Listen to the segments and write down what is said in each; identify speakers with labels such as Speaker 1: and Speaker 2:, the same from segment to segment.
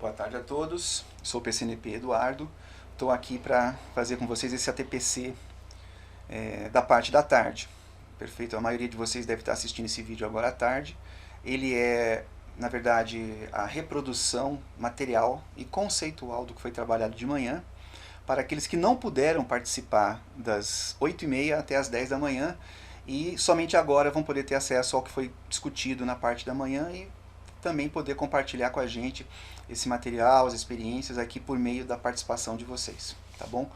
Speaker 1: Boa tarde a todos, sou o PCNP Eduardo, estou aqui para fazer com vocês esse ATPC da parte da tarde. Perfeito? A maioria de vocês deve estar assistindo esse vídeo agora à tarde. Ele é, na verdade, a reprodução material e conceitual do que foi trabalhado de manhã, para aqueles que não puderam participar das 8h30 até as 10 da manhã e somente agora vão poder ter acesso ao que foi discutido na parte da manhã e também poder compartilhar com a gente esse material, as experiências aqui por meio da participação de vocês, tá bom?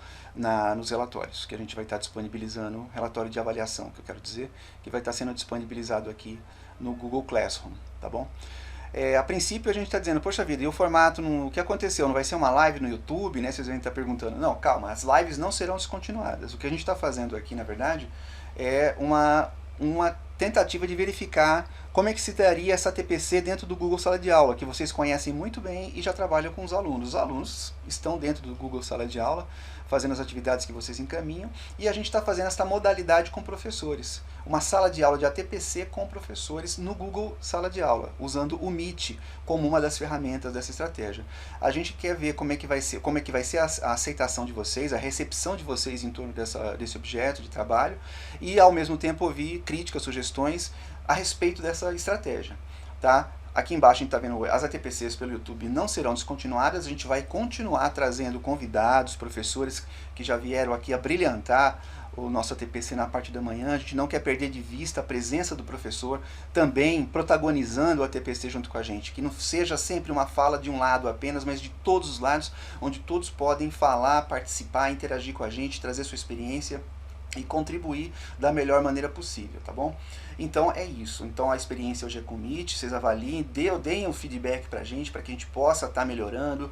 Speaker 1: Nos relatórios, que a gente vai estar disponibilizando, relatório de avaliação, que eu quero dizer, que vai estar sendo disponibilizado aqui no Google Classroom, tá bom? A princípio a gente está dizendo, poxa vida, e o formato, o que aconteceu? Não vai ser uma live no YouTube, né? Vocês devem estar perguntando. Não, calma, as lives não serão descontinuadas. O que a gente está fazendo aqui, na verdade, é uma tentativa de verificar como é que se daria essa TPC dentro do Google Sala de Aula, que vocês conhecem muito bem e já trabalham com os alunos. Os alunos estão dentro do Google Sala de Aula, fazendo as atividades que vocês encaminham, e a gente está fazendo essa modalidade com professores. Uma sala de aula de ATPC com professores no Google Sala de Aula, usando o Meet como uma das ferramentas dessa estratégia. A gente quer ver como é que vai ser a aceitação de vocês, a recepção de vocês em torno desse objeto de trabalho, e ao mesmo tempo ouvir críticas, sugestões a respeito dessa estratégia, tá? Aqui embaixo a gente está vendo as ATPCs pelo YouTube não serão descontinuadas, a gente vai continuar trazendo convidados, professores que já vieram aqui a brilhantar o nosso ATPC na parte da manhã. A gente não quer perder de vista a presença do professor também protagonizando o ATPC junto com a gente, que não seja sempre uma fala de um lado apenas, mas de todos os lados, onde todos podem falar, participar, interagir com a gente, trazer sua experiência e contribuir da melhor maneira possível, tá bom? Então é isso. Então a experiência hoje é com o Meet, vocês avaliem, deem o feedback pra gente, para que a gente possa estar melhorando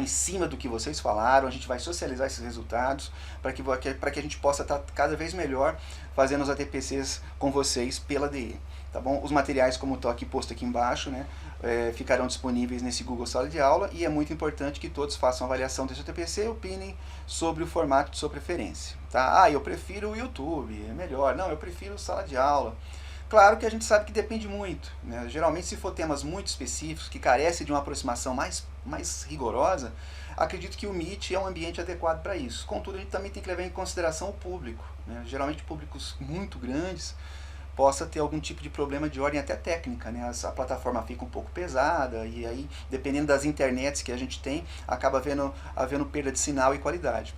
Speaker 1: em cima do que vocês falaram. A gente vai socializar esses resultados para que a gente possa estar cada vez melhor fazendo os ATPCs com vocês pela DE. Tá bom? Os materiais, como está aqui posto aqui embaixo, né, ficarão disponíveis nesse Google Sala de Aula, e é muito importante que todos façam avaliação desse ATPC e opinem sobre o formato de sua preferência. Tá? Ah, eu prefiro o YouTube, é melhor. Não, eu prefiro Sala de Aula. Claro que a gente sabe que depende muito, né? Geralmente, se for temas muito específicos, que carecem de uma aproximação mais rigorosa, acredito que o Meet é um ambiente adequado para isso. Contudo, a gente também tem que levar em consideração o público, né? Geralmente públicos muito grandes possa ter algum tipo de problema de ordem até técnica, né? A plataforma fica um pouco pesada e aí, dependendo das internets que a gente tem, acaba havendo perda de sinal e qualidade.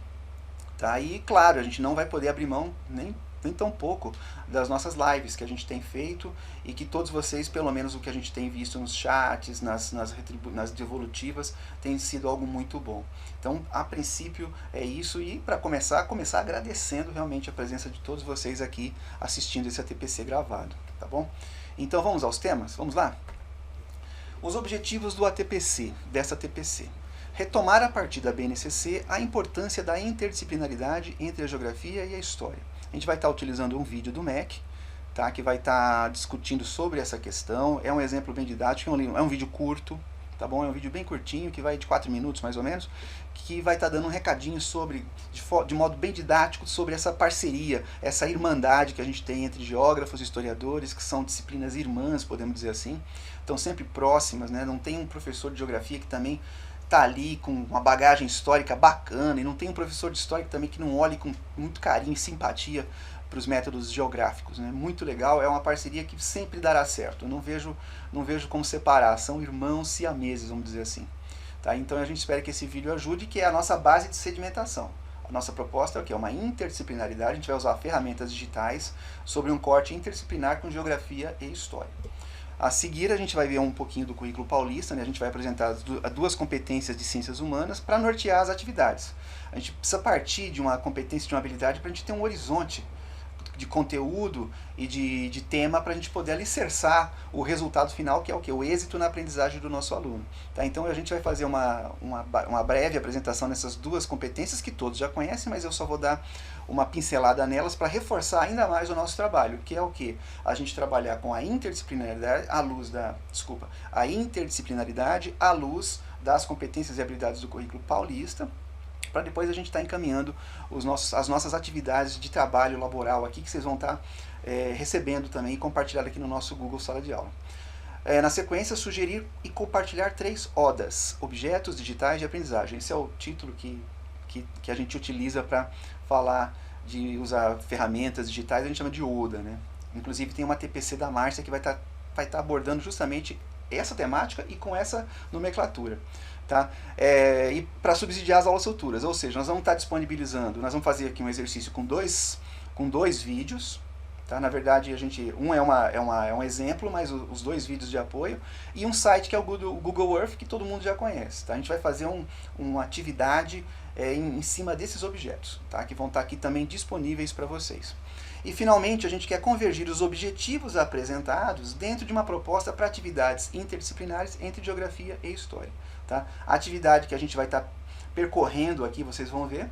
Speaker 1: Tá? E claro, a gente não vai poder abrir mão nem tão pouco das nossas lives que a gente tem feito e que todos vocês, pelo menos o que a gente tem visto nos chats, nas devolutivas, tem sido algo muito bom. Então, a princípio é isso, e para começar agradecendo realmente a presença de todos vocês aqui assistindo esse ATPC gravado, tá bom? Então vamos aos temas? Vamos lá? Os objetivos do ATPC, dessa ATPC. Retomar a partir da BNCC a importância da interdisciplinaridade entre a geografia e a história. A gente vai estar utilizando um vídeo do MEC, tá, que vai estar discutindo sobre essa questão. É um exemplo bem didático, é um vídeo curto, tá bom? É um vídeo bem curtinho, que vai de 4 minutos mais ou menos, que vai estar dando um recadinho sobre, de modo bem didático, sobre essa parceria, essa irmandade que a gente tem entre geógrafos e historiadores, que são disciplinas irmãs, podemos dizer assim, estão sempre próximas, né? Não tem um professor de geografia que também está ali com uma bagagem histórica bacana, e não tem um professor de história também que não olhe com muito carinho e simpatia para os métodos geográficos, né? Muito legal, é uma parceria que sempre dará certo. Eu não vejo como separar, são irmãos siameses, vamos dizer assim. Tá? Então a gente espera que esse vídeo ajude, que é a nossa base de sedimentação. A nossa proposta é o quê? Uma interdisciplinaridade. A gente vai usar ferramentas digitais sobre um corte interdisciplinar com geografia e história. A seguir, a gente vai ver um pouquinho do currículo paulista, né? A gente vai apresentar as duas competências de ciências humanas para nortear as atividades. A gente precisa partir de uma competência, de uma habilidade, para a gente ter um horizonte de conteúdo e de tema para a gente poder alicerçar o resultado final, que é o quê? O êxito na aprendizagem do nosso aluno. Tá? Então a gente vai fazer uma breve apresentação nessas duas competências que todos já conhecem, mas eu só vou dar uma pincelada nelas para reforçar ainda mais o nosso trabalho, que é o quê? A gente trabalhar com a interdisciplinaridade à luz das competências e habilidades do currículo paulista, para depois a gente estar encaminhando as nossas atividades de trabalho laboral aqui, que vocês vão estar recebendo também e compartilhando aqui no nosso Google Sala de Aula. Na sequência, sugerir e compartilhar 3 ODAs, Objetos Digitais de Aprendizagem. Esse é o título que a gente utiliza para falar de usar ferramentas digitais, a gente chama de ODA, né? Inclusive tem uma TPC da Márcia que vai estar abordando justamente essa temática e com essa nomenclatura. Tá? E para subsidiar as aulas futuras, ou seja, nós vamos estar disponibilizando, nós vamos fazer aqui um exercício com dois vídeos. Tá? Na verdade, um é um exemplo, mas os 2 vídeos de apoio, e um site que é o Google Earth, que todo mundo já conhece. Tá? A gente vai fazer uma atividade em cima desses objetos, tá? Que vão estar aqui também disponíveis para vocês. E finalmente, a gente quer convergir os objetivos apresentados dentro de uma proposta para atividades interdisciplinares entre geografia e história. Tá? A atividade que a gente vai estar percorrendo aqui, vocês vão ver,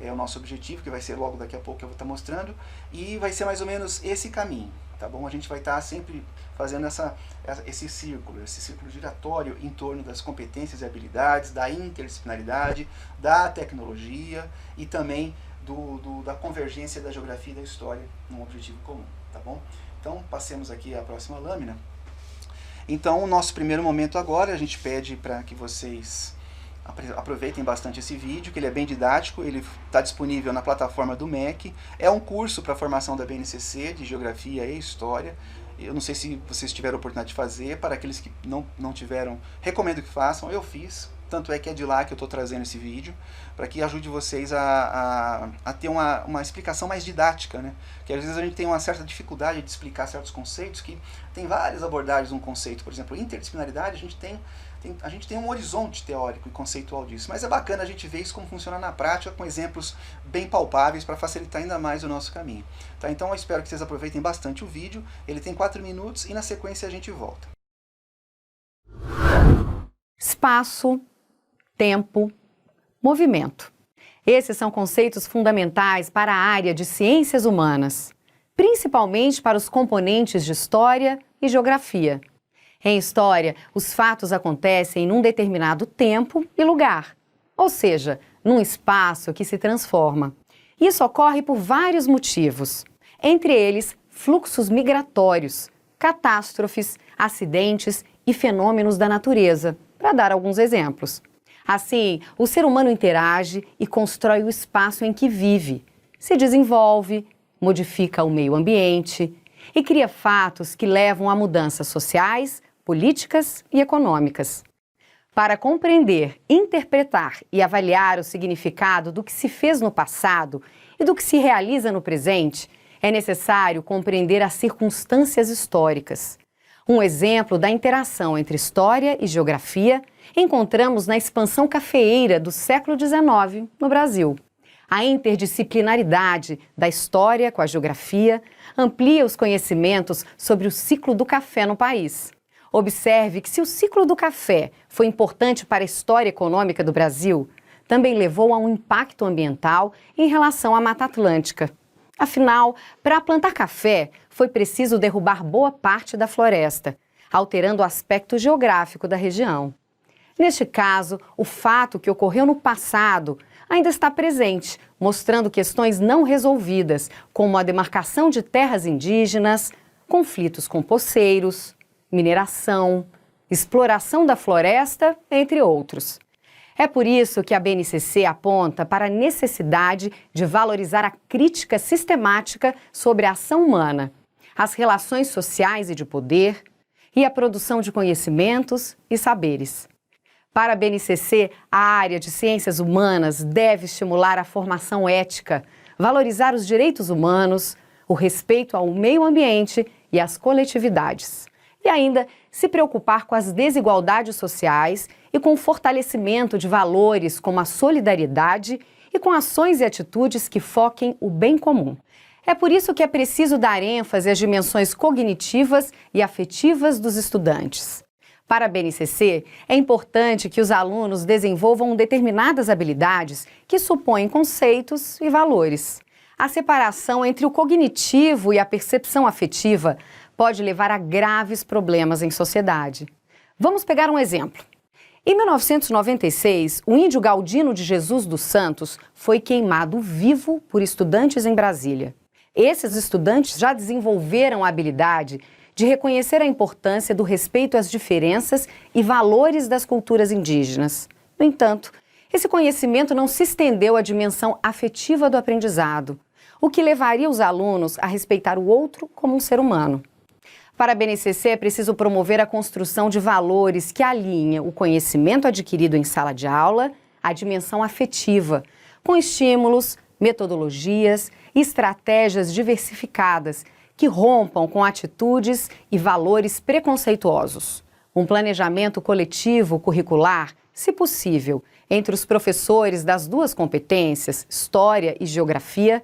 Speaker 1: é o nosso objetivo, que vai ser logo daqui a pouco que eu vou estar mostrando, e vai ser mais ou menos esse caminho, tá bom? A gente vai estar sempre fazendo esse círculo giratório em torno das competências e habilidades, da interdisciplinaridade, da tecnologia e também da convergência da geografia e da história num objetivo comum, tá bom? Então, passemos aqui à próxima lâmina. Então, o nosso primeiro momento agora, a gente pede para que vocês aproveitem bastante esse vídeo, que ele é bem didático, ele está disponível na plataforma do MEC, é um curso para a formação da BNCC de Geografia e História. Eu não sei se vocês tiveram a oportunidade de fazer, para aqueles que não tiveram, recomendo que façam, eu fiz, tanto é que é de lá que eu estou trazendo esse vídeo, para que ajude vocês a ter uma explicação mais didática, né? Que às vezes a gente tem uma certa dificuldade de explicar certos conceitos, que tem várias abordagens num conceito, por exemplo, interdisciplinaridade, a gente tem um horizonte teórico e conceitual disso, mas é bacana a gente ver isso como funciona na prática, com exemplos bem palpáveis para facilitar ainda mais o nosso caminho. Tá? Então eu espero que vocês aproveitem bastante o vídeo, ele tem 4 minutos e na sequência a gente volta.
Speaker 2: Espaço, tempo, movimento. Esses são conceitos fundamentais para a área de ciências humanas, principalmente para os componentes de história e geografia. Em história, os fatos acontecem num determinado tempo e lugar, ou seja, num espaço que se transforma. Isso ocorre por vários motivos, entre eles fluxos migratórios, catástrofes, acidentes e fenômenos da natureza, para dar alguns exemplos. Assim, o ser humano interage e constrói o espaço em que vive, se desenvolve, modifica o meio ambiente e cria fatos que levam a mudanças sociais, políticas e econômicas. Para compreender, interpretar e avaliar o significado do que se fez no passado e do que se realiza no presente, é necessário compreender as circunstâncias históricas. Um exemplo da interação entre história e geografia encontramos na expansão cafeeira do século XIX no Brasil. A interdisciplinaridade da história com a geografia amplia os conhecimentos sobre o ciclo do café no país. Observe que se o ciclo do café foi importante para a história econômica do Brasil, também levou a um impacto ambiental em relação à Mata Atlântica. Afinal, para plantar café, foi preciso derrubar boa parte da floresta, alterando o aspecto geográfico da região. Neste caso, o fato que ocorreu no passado ainda está presente, mostrando questões não resolvidas, como a demarcação de terras indígenas, conflitos com poceiros, mineração, exploração da floresta, entre outros. É por isso que a BNCC aponta para a necessidade de valorizar a crítica sistemática sobre a ação humana, as relações sociais e de poder e a produção de conhecimentos e saberes. Para a BNCC, a área de ciências humanas deve estimular a formação ética, valorizar os direitos humanos, o respeito ao meio ambiente e às coletividades. E ainda se preocupar com as desigualdades sociais e com o fortalecimento de valores como a solidariedade e com ações e atitudes que foquem o bem comum. É por isso que é preciso dar ênfase às dimensões cognitivas e afetivas dos estudantes. Para a BNCC, é importante que os alunos desenvolvam determinadas habilidades que supõem conceitos e valores. A separação entre o cognitivo e a percepção afetiva pode levar a graves problemas em sociedade. Vamos pegar um exemplo. Em 1996, o índio Galdino de Jesus dos Santos foi queimado vivo por estudantes em Brasília. Esses estudantes já desenvolveram a habilidade de reconhecer a importância do respeito às diferenças e valores das culturas indígenas. No entanto, esse conhecimento não se estendeu à dimensão afetiva do aprendizado, o que levaria os alunos a respeitar o outro como um ser humano. Para a BNCC é preciso promover a construção de valores que alinhem o conhecimento adquirido em sala de aula à dimensão afetiva, com estímulos, metodologias e estratégias diversificadas que rompam com atitudes e valores preconceituosos. Um planejamento coletivo curricular, se possível, entre os professores das duas competências, História e Geografia,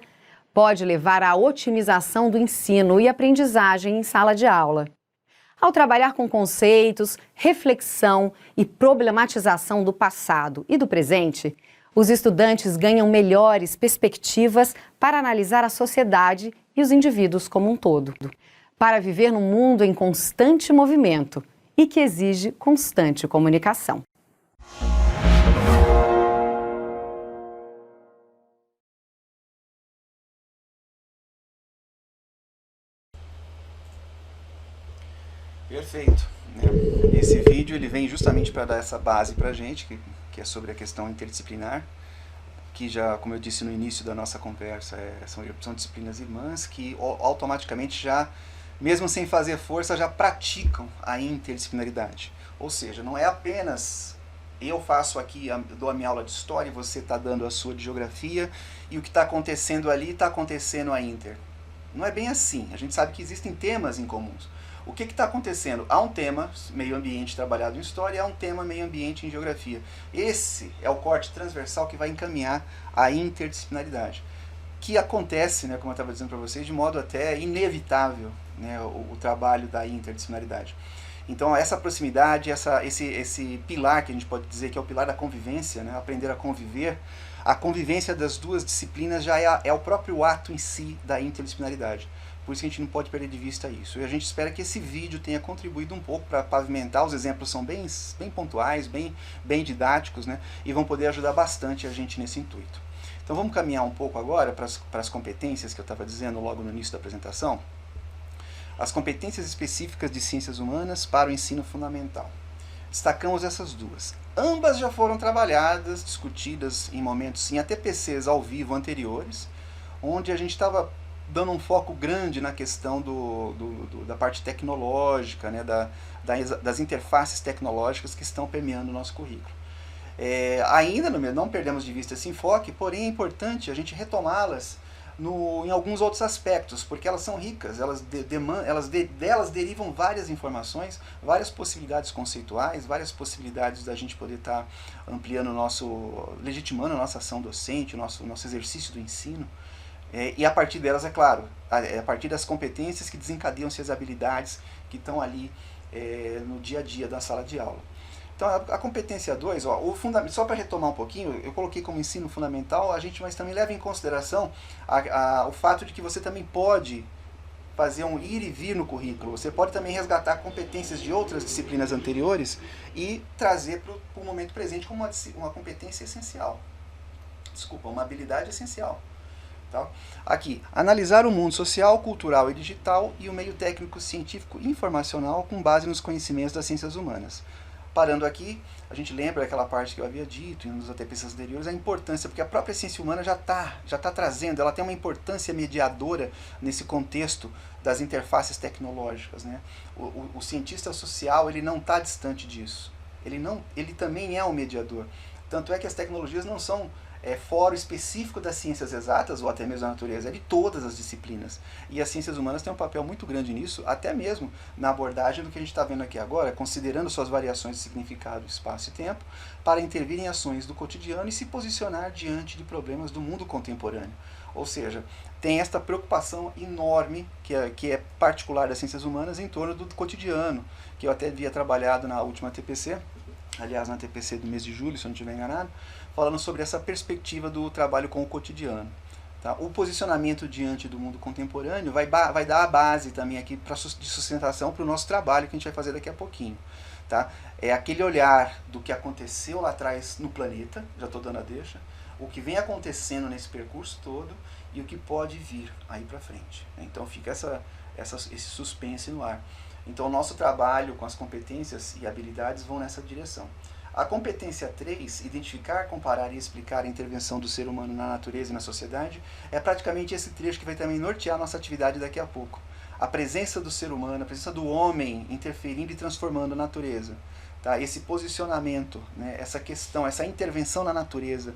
Speaker 2: pode levar à otimização do ensino e aprendizagem em sala de aula. Ao trabalhar com conceitos, reflexão e problematização do passado e do presente, os estudantes ganham melhores perspectivas para analisar a sociedade e os indivíduos como um todo, para viver num mundo em constante movimento e que exige constante comunicação.
Speaker 1: Perfeito, né? Esse vídeo ele vem justamente para dar essa base para a gente, que é sobre a questão interdisciplinar, que já, como eu disse no início da nossa conversa, são disciplinas irmãs que automaticamente já, mesmo sem fazer força, já praticam a interdisciplinaridade. Ou seja, não é apenas eu faço aqui, dou a minha aula de história e você está dando a sua de geografia e o que está acontecendo ali está acontecendo a inter. Não é bem assim, a gente sabe que existem temas em comuns. O que está acontecendo? Há um tema meio ambiente trabalhado em história e há um tema meio ambiente em geografia. Esse é o corte transversal que vai encaminhar a interdisciplinaridade, que acontece, né, como eu estava dizendo para vocês, de modo até inevitável, né, o trabalho da interdisciplinaridade. Então essa proximidade, esse pilar que a gente pode dizer que é o pilar da convivência, né, aprender a convivência das duas disciplinas já é o próprio ato em si da interdisciplinaridade. Por isso que a gente não pode perder de vista isso. E a gente espera que esse vídeo tenha contribuído um pouco para pavimentar. Os exemplos são bem pontuais, bem didáticos, né? E vão poder ajudar bastante a gente nesse intuito. Então vamos caminhar um pouco agora para as competências que eu estava dizendo logo no início da apresentação. As competências específicas de ciências humanas para o ensino fundamental. Destacamos essas duas. Ambas já foram trabalhadas, discutidas em momentos em ATPCs ao vivo anteriores, onde a gente estava dando um foco grande na questão da parte tecnológica, né, das interfaces tecnológicas que estão permeando o nosso currículo. Ainda não perdemos de vista esse enfoque, porém é importante a gente retomá-las em alguns outros aspectos, porque elas são ricas, delas derivam várias informações, várias possibilidades conceituais, várias possibilidades da gente poder estar ampliando legitimando a nossa ação docente, o nosso exercício do ensino. E a partir delas, é claro, a partir das competências que desencadeiam-se as habilidades que estão ali no dia a dia da sala de aula. Então, a competência 2, só para retomar um pouquinho, eu coloquei como ensino fundamental, mas também leva em consideração o fato de que você também pode fazer um ir e vir no currículo. Você pode também resgatar competências de outras disciplinas anteriores e trazer para o momento presente como uma competência essencial. Desculpa, uma habilidade essencial. Tá? Aqui, analisar o mundo social, cultural e digital e o meio técnico, científico e informacional com base nos conhecimentos das ciências humanas. Parando aqui, a gente lembra aquela parte que eu havia dito nos ATPCs anteriores, a importância, porque a própria ciência humana já tá trazendo, ela tem uma importância mediadora nesse contexto das interfaces tecnológicas, né? O cientista social, ele não está distante disso, ele também é um mediador. Tanto é que as tecnologias não são fórum específico das ciências exatas, ou até mesmo da natureza, é de todas as disciplinas. E as ciências humanas têm um papel muito grande nisso, até mesmo na abordagem do que a gente está vendo aqui agora, considerando suas variações de significado, espaço e tempo, para intervir em ações do cotidiano e se posicionar diante de problemas do mundo contemporâneo. Ou seja, tem esta preocupação enorme, que é particular das ciências humanas, em torno do cotidiano, que eu até havia trabalhado na última TPC, aliás, na TPC do mês de julho, se eu não estiver enganado, falando sobre essa perspectiva do trabalho com o cotidiano. Tá? O posicionamento diante do mundo contemporâneo vai dar a base também aqui de sustentação para o nosso trabalho que a gente vai fazer daqui a pouquinho. Tá? É aquele olhar do que aconteceu lá atrás no planeta, já estou dando a deixa, o que vem acontecendo nesse percurso todo e o que pode vir aí para frente. Então fica esse suspense no ar. Então, o nosso trabalho com as competências e habilidades vão nessa direção. A competência 3, identificar, comparar e explicar a intervenção do ser humano na natureza e na sociedade, é praticamente esse trecho que vai também nortear a nossa atividade daqui a pouco. A presença do ser humano, a presença do homem interferindo e transformando a natureza. Tá? Esse posicionamento, né, essa questão, essa intervenção na natureza,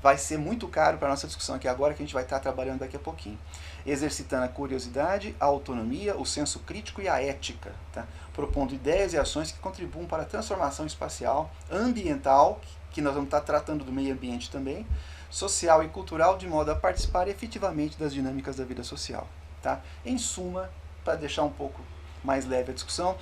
Speaker 1: vai ser muito caro para a nossa discussão aqui agora, que a gente vai estar trabalhando daqui a pouquinho. Exercitando a curiosidade, a autonomia, o senso crítico e a ética, tá? Propondo ideias e ações que contribuam para a transformação espacial, ambiental, que nós vamos estar tratando do meio ambiente também, social e cultural, de modo a participar efetivamente das dinâmicas da vida social. Tá? Em suma, para deixar um pouco mais leve a discussão,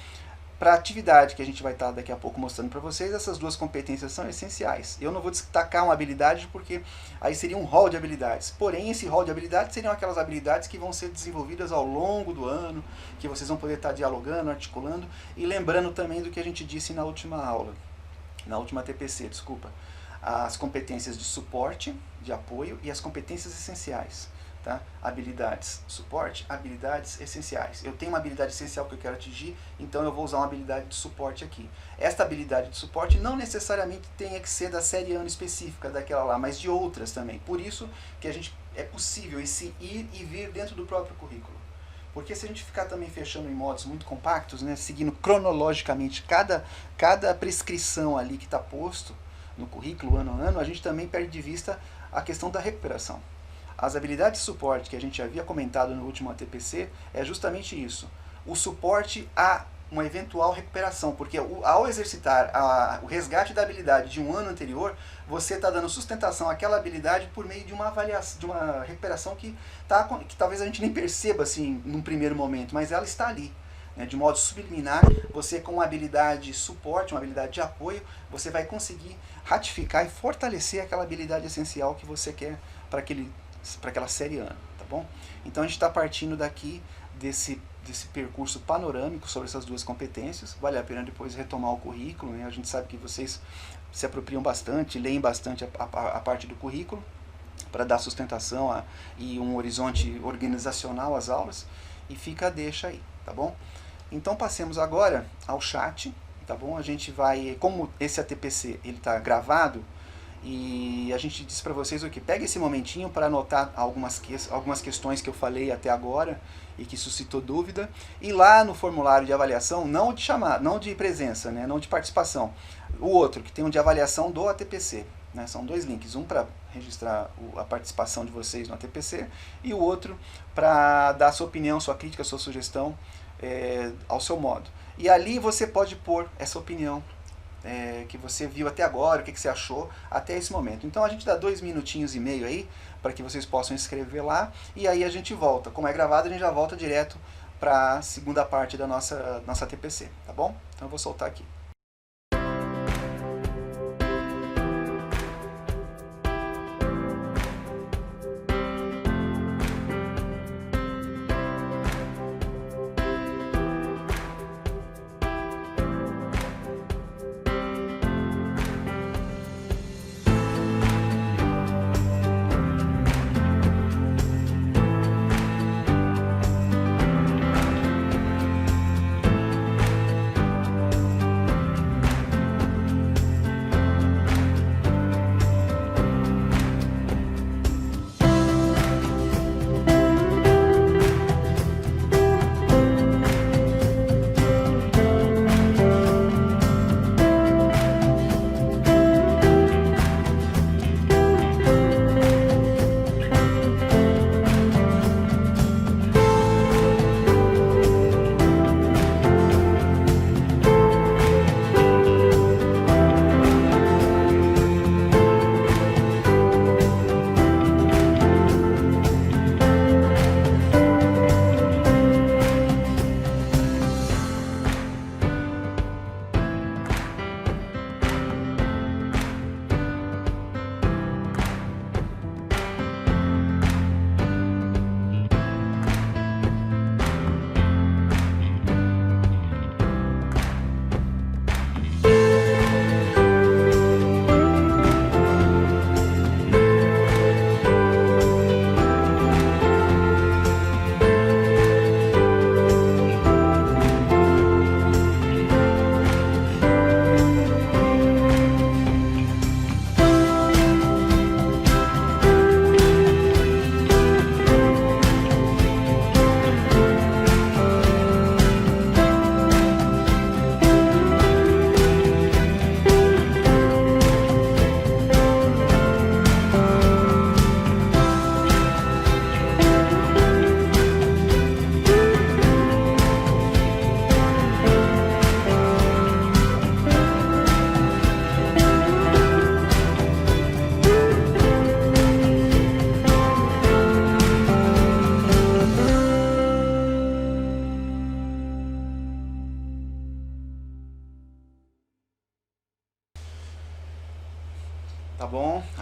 Speaker 1: para a atividade que a gente vai estar daqui a pouco mostrando para vocês, essas duas competências são essenciais. Eu não vou destacar uma habilidade porque aí seria um rol de habilidades. Porém, esse rol de habilidades seriam aquelas habilidades que vão ser desenvolvidas ao longo do ano, que vocês vão poder estar dialogando, articulando e lembrando também do que a gente disse na última aula, na última TPC, desculpa. As competências de suporte, de apoio e as competências essenciais. Tá? Habilidades, suporte, habilidades essenciais. Eu tenho uma habilidade essencial que eu quero atingir, então eu vou usar uma habilidade de suporte aqui. Esta habilidade de suporte não necessariamente tenha que ser da série ano específica daquela lá, mas de outras também. Por isso que é possível esse ir e vir dentro do próprio currículo. Porque se a gente ficar também fechando em modos muito compactos, né, seguindo cronologicamente cada prescrição ali que está posto no currículo ano a ano, a gente também perde de vista a questão da recuperação. As habilidades de suporte que a gente havia comentado no último ATPC é justamente isso. O suporte a uma eventual recuperação, porque ao exercitar o resgate da habilidade de um ano anterior, você está dando sustentação àquela habilidade por meio de uma avaliação, de uma recuperação que talvez a gente nem perceba assim num primeiro momento, mas ela está ali. De modo subliminar, você com uma habilidade de suporte, uma habilidade de apoio, você vai conseguir ratificar e fortalecer aquela habilidade essencial que você quer para aquela série ano, tá bom? Então a gente está partindo daqui desse percurso panorâmico sobre essas duas competências. Vale a pena depois retomar o currículo, né? A gente sabe que vocês se apropriam bastante, leem bastante a parte do currículo para dar sustentação e um horizonte organizacional às aulas, e fica a deixa aí, tá bom? Então passemos agora ao chat, tá bom? A gente vai, como esse ATPC ele está gravado, e a gente diz para vocês o que? Pega esse momentinho para anotar algumas questões que eu falei até agora e que suscitou dúvida. E lá no formulário de avaliação, não de presença, né, não de participação, o outro, que tem um de avaliação do ATPC. Né, são dois links, um para registrar a participação de vocês no ATPC e o outro para dar sua opinião, sua crítica, sua sugestão ao seu modo. E ali você pode pôr essa opinião que você viu até agora, o que você achou até esse momento. Então a gente dá 2 minutinhos e meio aí, para que vocês possam escrever lá, e aí a gente volta. Como é gravado, a gente já volta direto para a segunda parte da nossa TPC, tá bom? Então eu vou soltar aqui.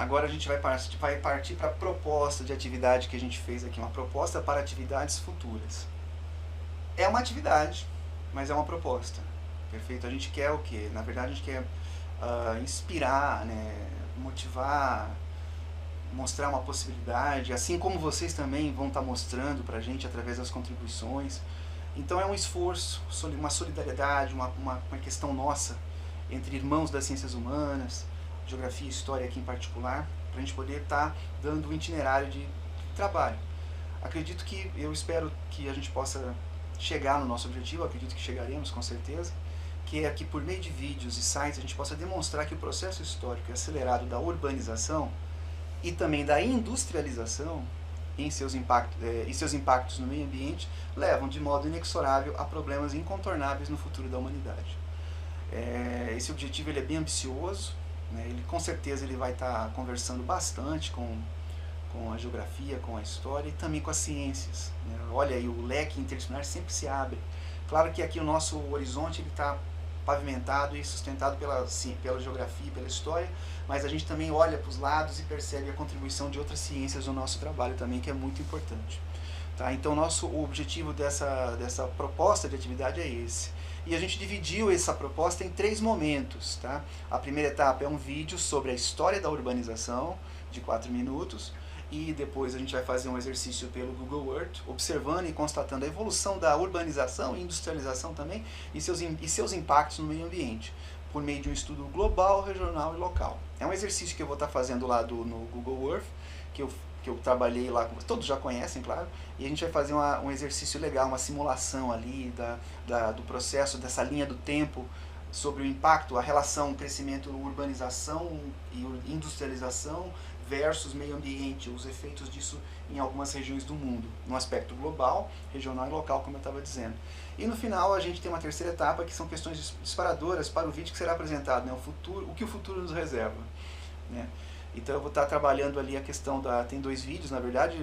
Speaker 1: agora a gente vai partir para a proposta de atividade que a gente fez aqui, uma proposta para atividades futuras. É uma atividade, mas é uma proposta, perfeito? A gente quer o quê? Na verdade a gente quer inspirar, né, motivar, mostrar uma possibilidade, assim como vocês também vão estar mostrando para a gente através das contribuições. Então é um esforço, uma solidariedade, uma questão nossa entre irmãos das ciências humanas, geografia e história aqui em particular, para a gente poder estar dando um itinerário de trabalho. Acredito que, eu espero que a gente possa chegar no nosso objetivo, acredito que chegaremos com certeza, que é que por meio de vídeos e sites a gente possa demonstrar que o processo histórico acelerado da urbanização e também da industrialização e seus impactos no meio ambiente levam de modo inexorável a problemas incontornáveis no futuro da humanidade. Esse objetivo ele é bem ambicioso, né? Ele com certeza ele vai estar conversando bastante com a geografia, com a história e também com as ciências, né? Olha aí, o leque interdisciplinar sempre se abre. Claro que aqui o nosso horizonte está pavimentado e sustentado pela geografia e pela história, mas a gente também olha para os lados e percebe a contribuição de outras ciências no nosso trabalho também, que é muito importante. Tá? Então o objetivo dessa proposta de atividade é esse. E a gente dividiu essa proposta em 3 momentos. Tá? A primeira etapa é um vídeo sobre a história da urbanização, de 4 minutos, e depois a gente vai fazer um exercício pelo Google Earth, observando e constatando a evolução da urbanização e industrialização também, e seus impactos no meio ambiente, por meio de um estudo global, regional e local. É um exercício que eu vou estar fazendo lá no Google Earth, que eu trabalhei lá, todos já conhecem, claro, e a gente vai fazer um exercício legal, uma simulação ali do processo, dessa linha do tempo, sobre o impacto, a relação crescimento, urbanização e industrialização versus meio ambiente, os efeitos disso em algumas regiões do mundo, no aspecto global, regional e local, como eu estava dizendo. E no final a gente tem uma terceira etapa, que são questões disparadoras para o vídeo que será apresentado, né? O que o futuro nos reserva, né? Então eu vou estar trabalhando ali a questão tem 2 vídeos, na verdade,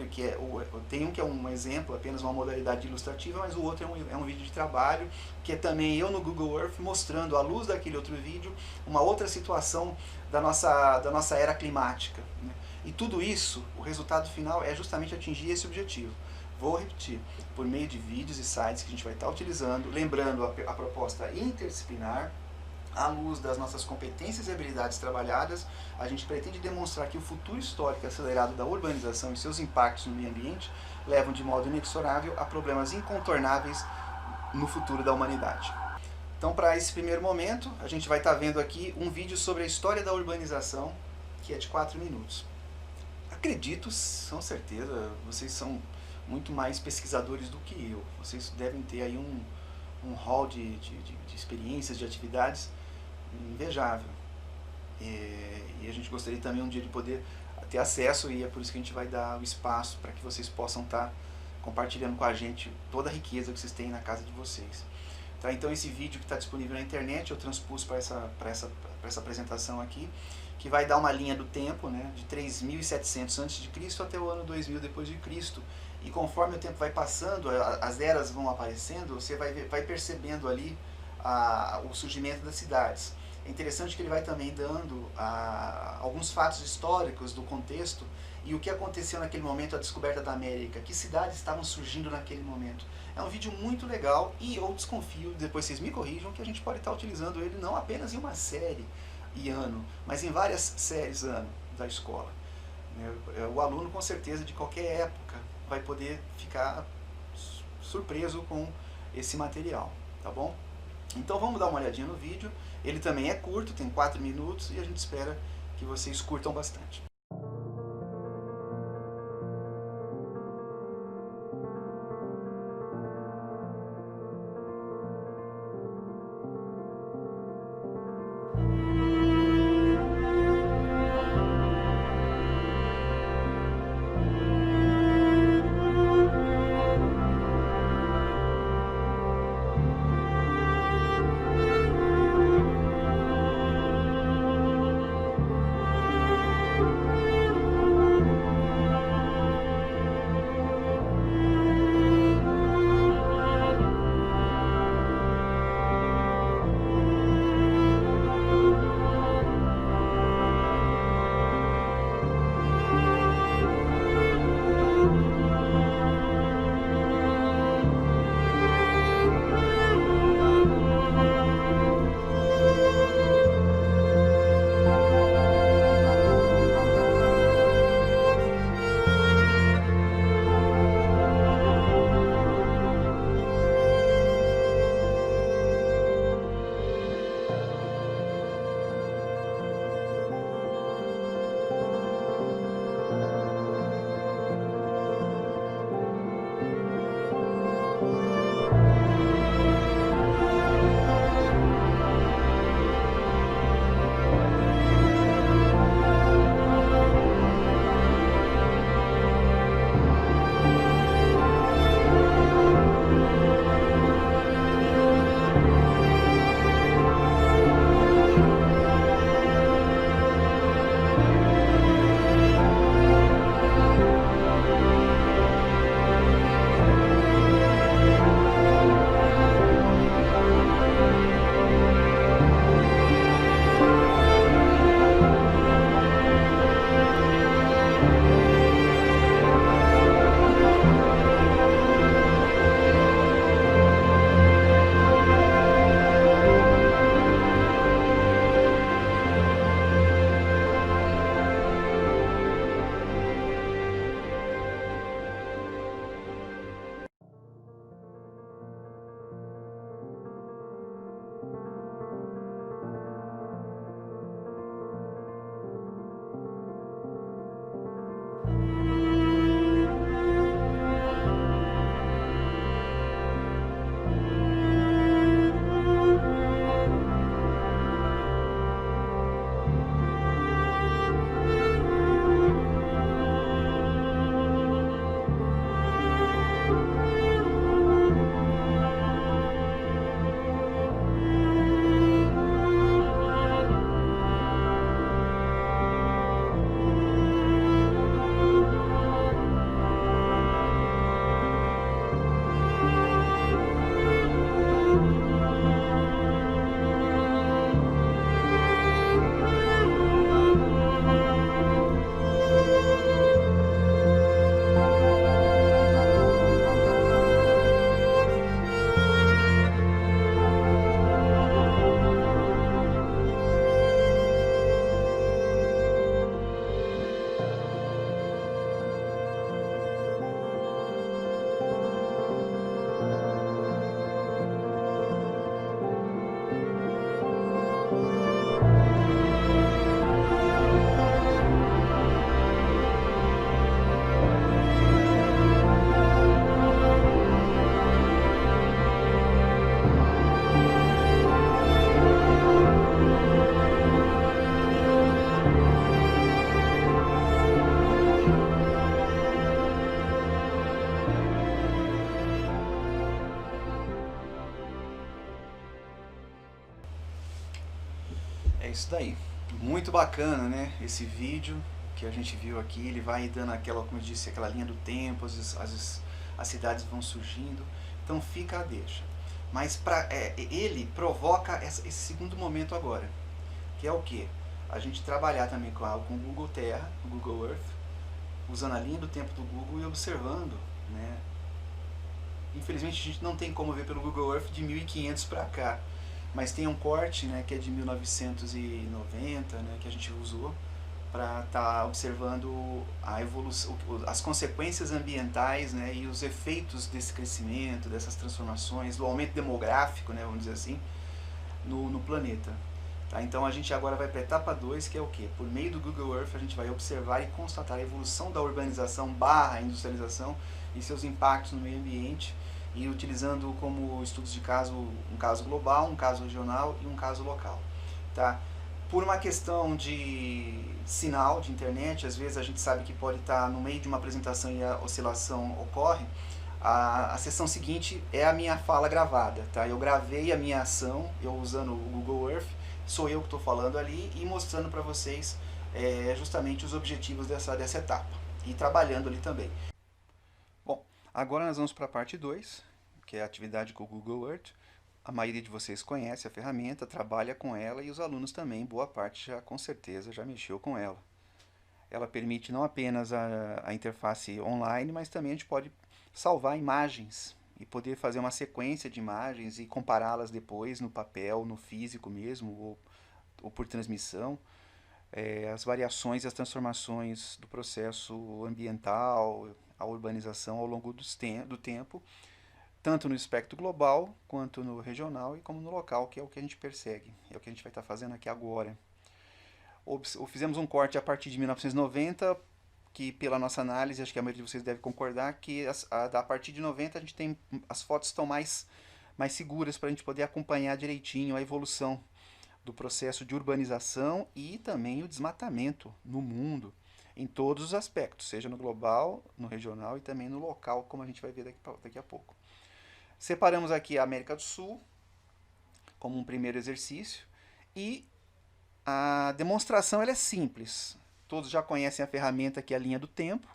Speaker 1: tem um que é um exemplo, apenas uma modalidade ilustrativa, mas o outro é um vídeo de trabalho, que é também eu no Google Earth mostrando, à luz daquele outro vídeo, uma outra situação da nossa era climática, né? E tudo isso, o resultado final é justamente atingir esse objetivo. Vou repetir, por meio de vídeos e sites que a gente vai estar utilizando, lembrando a proposta interdisciplinar, à luz das nossas competências e habilidades trabalhadas, a gente pretende demonstrar que o futuro histórico acelerado da urbanização e seus impactos no meio ambiente levam de modo inexorável a problemas incontornáveis no futuro da humanidade. Então, para esse primeiro momento, a gente vai estar vendo aqui um vídeo sobre a história da urbanização, que é de 4 minutos. Acredito, com certeza, vocês são muito mais pesquisadores do que eu. Vocês devem ter aí um hall de experiências, de atividades invejável. E a gente gostaria também um dia de poder ter acesso, e é por isso que a gente vai dar o espaço para que vocês possam estar compartilhando com a gente toda a riqueza que vocês têm na casa de vocês. Tá? Então esse vídeo que está disponível na internet, eu transpus para essa apresentação aqui, que vai dar uma linha do tempo, né, de 3.700 a.C. até o ano 2000 depois de Cristo. E conforme o tempo vai passando, as eras vão aparecendo, você vai percebendo ali o surgimento das cidades. É interessante que ele vai também dando alguns fatos históricos do contexto e o que aconteceu naquele momento, a descoberta da América, que cidades estavam surgindo naquele momento. É um vídeo muito legal e eu desconfio, depois vocês me corrijam, que a gente pode estar utilizando ele não apenas em uma série e ano, mas em várias séries ano da escola. O aluno, com certeza, de qualquer época, vai poder ficar surpreso com esse material, tá bom? Então vamos dar uma olhadinha no vídeo. Ele também é curto, tem 4 minutos e a gente espera que vocês curtam bastante. isso daí. Muito bacana, né? Esse vídeo que a gente viu aqui, ele vai dando aquela, como eu disse, aquela linha do tempo, as cidades vão surgindo, então fica a deixa. Mas ele provoca esse segundo momento agora, que é o que? A gente trabalhar também com o Google Terra, o Google Earth, usando a linha do tempo do Google e observando, né? Infelizmente a gente não tem como ver pelo Google Earth de 1500 para cá, mas tem um corte, né, que é de 1990, né, que a gente usou para estar observando a evolução, as consequências ambientais, né, e os efeitos desse crescimento, dessas transformações, do aumento demográfico, né, vamos dizer assim, no planeta. Tá? Então a gente agora vai para a etapa 2, que é o quê? Por meio do Google Earth a gente vai observar e constatar a evolução da urbanização / industrialização e seus impactos no meio ambiente, e utilizando como estudos de caso um caso global, um caso regional e um caso local. Tá? Por uma questão de sinal de internet, às vezes a gente sabe que pode estar no meio de uma apresentação e a oscilação ocorre. A sessão seguinte é a minha fala gravada. Tá? Eu gravei a minha ação, eu usando o Google Earth, sou eu que estou falando ali e mostrando para vocês justamente os objetivos dessa etapa e trabalhando ali também. Bom, agora nós vamos para a parte 2, que é a atividade com o Google Earth. A maioria de vocês conhece a ferramenta, trabalha com ela e os alunos também, boa parte já com certeza já mexeu com ela. Ela permite não apenas a interface online, mas também a gente pode salvar imagens e poder fazer uma sequência de imagens e compará-las depois no papel, no físico mesmo, ou por transmissão. As variações e as transformações do processo ambiental, a urbanização ao longo do tempo, tanto no espectro global, quanto no regional e como no local, que é o que a gente persegue, é o que a gente vai estar fazendo aqui agora. Fizemos um corte a partir de 1990, que pela nossa análise, acho que a maioria de vocês deve concordar, que a partir de 90 a gente tem, as fotos estão mais seguras para a gente poder acompanhar direitinho a evolução do processo de urbanização e também o desmatamento no mundo, em todos os aspectos, seja no global, no regional e também no local, como a gente vai ver daqui a pouco. Separamos aqui a América do Sul como um primeiro exercício e a demonstração ela é simples. Todos já conhecem a ferramenta que é a linha do tempo,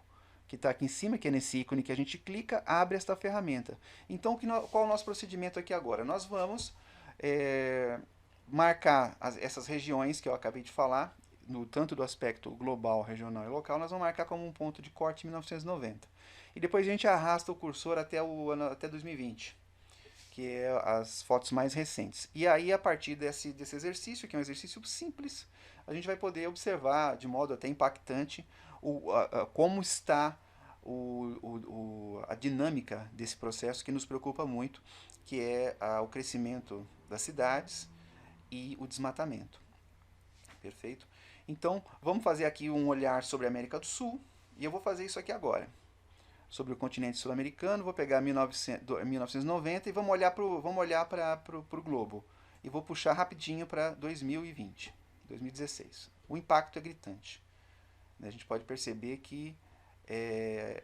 Speaker 1: que está aqui em cima, que é nesse ícone que a gente clica, abre esta ferramenta. Então, qual é o nosso procedimento aqui agora? Nós vamos marcar essas regiões que eu acabei de falar, tanto do aspecto global, regional e local, nós vamos marcar como um ponto de corte em 1990. E depois a gente arrasta o cursor até 2020, que é as fotos mais recentes. E aí, a partir desse exercício, que é um exercício simples, a gente vai poder observar de modo até impactante como está a dinâmica desse processo que nos preocupa muito, que é o crescimento das cidades e o desmatamento. Perfeito? Então, vamos fazer aqui um olhar sobre a América do Sul, e eu vou fazer isso aqui agora. Sobre o continente sul-americano, vou pegar 1990 e vamos olhar para o globo. E vou puxar rapidinho para 2020, 2016. O impacto é gritante. A gente pode perceber que é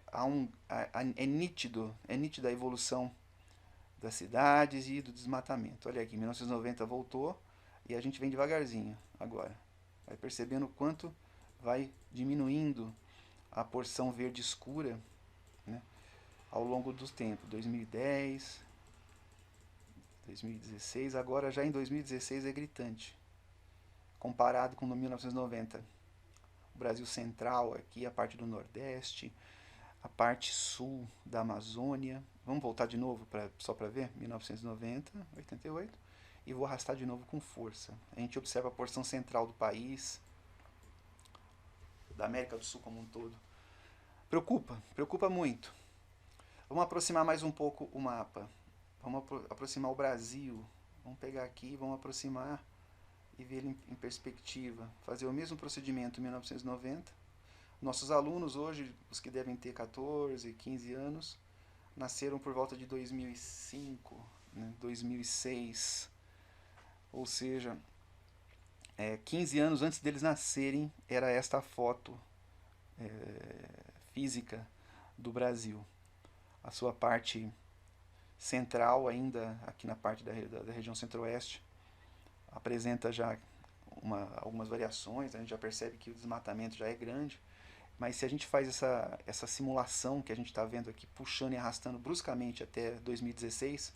Speaker 1: nítida a evolução das cidades e do desmatamento. Olha aqui, 1990 voltou e a gente vem devagarzinho agora. Vai percebendo o quanto vai diminuindo a porção verde escura, né, ao longo dos tempos. 2010, 2016, agora já em 2016 é gritante. Comparado com 1990. O Brasil Central aqui, a parte do Nordeste, a parte sul da Amazônia. Vamos voltar de novo só para ver? 1990, 88. E vou arrastar de novo com força. A gente observa a porção central do país, da América do Sul como um todo. Preocupa muito. Vamos aproximar mais um pouco o mapa. Vamos aproximar o Brasil. Vamos pegar aqui, vamos aproximar e ver ele em perspectiva. Fazer o mesmo procedimento em 1990. Nossos alunos hoje, os que devem ter 14, 15 anos, nasceram por volta de 2005, né, 2006. Ou seja, 15 anos antes deles nascerem, era esta a foto física do Brasil. A sua parte central, ainda aqui na parte da região centro-oeste, apresenta já algumas variações, a gente já percebe que o desmatamento já é grande, mas se a gente faz essa simulação que a gente está vendo aqui, puxando e arrastando bruscamente até 2016,